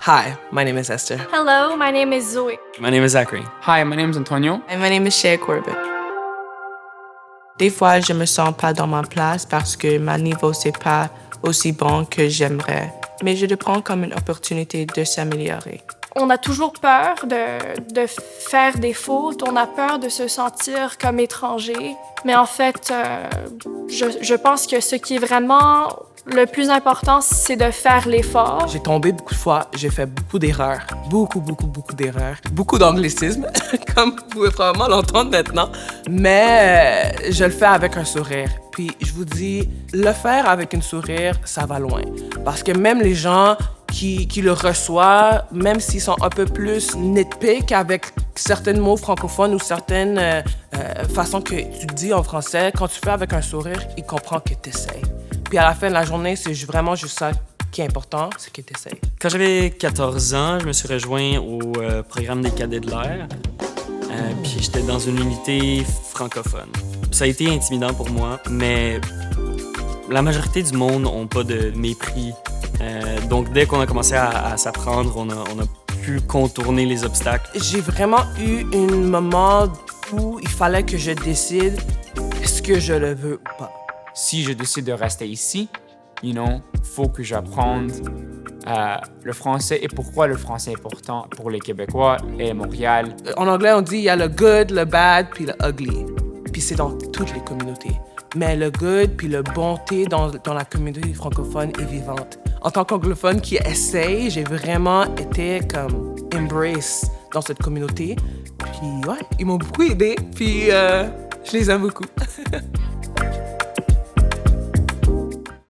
Hi, my name is Esther. Hello, my name is Zoe. My name is Zachary. Hi, my name is Antonio. And my name is Shea Corbett. Des fois, je me sens pas dans ma place parce que mon niveau c'est pas aussi bon que j'aimerais. Mais je le prends comme une opportunité de s'améliorer. On a toujours peur de faire des fautes, on a peur de se sentir comme étranger. Mais en fait, je pense que ce qui est vraiment le plus important, c'est de faire l'effort. J'ai tombé beaucoup de fois, j'ai fait beaucoup d'erreurs. Beaucoup d'erreurs. Beaucoup d'anglicisme, comme vous pouvez probablement l'entendre maintenant. Mais je le fais avec un sourire. Puis je vous dis, le faire avec un sourire, ça va loin. Parce que même les gens qui le reçoivent, même s'ils sont un peu plus nitpick avec certains mots francophones ou certaines façons que tu dis en français, quand tu fais avec un sourire, ils comprennent que tu essaies. Puis à la fin de la journée, c'est vraiment juste ça qui est important, c'est que tu essaies. Quand j'avais 14 ans, je me suis rejoint au programme des cadets de l'air. Puis j'étais dans une unité francophone. Ça a été intimidant pour moi, mais la majorité du monde n'a pas de mépris. Donc dès qu'on a commencé à s'apprendre, on a pu contourner les obstacles. J'ai vraiment eu un moment où il fallait que je décide est-ce que je le veux ou pas. Si je décide de rester ici, faut que j'apprenne le français et pourquoi le français est important pour les Québécois et Montréal. En anglais, on dit il y a le good, le bad, puis le ugly. Puis c'est dans toutes les communautés. Mais le good puis le bonté dans la communauté francophone est vivante. En tant qu'anglophone qui essaye, j'ai vraiment été comme embrace dans cette communauté. Puis ouais, ils m'ont beaucoup aidé. Puis je les aime beaucoup.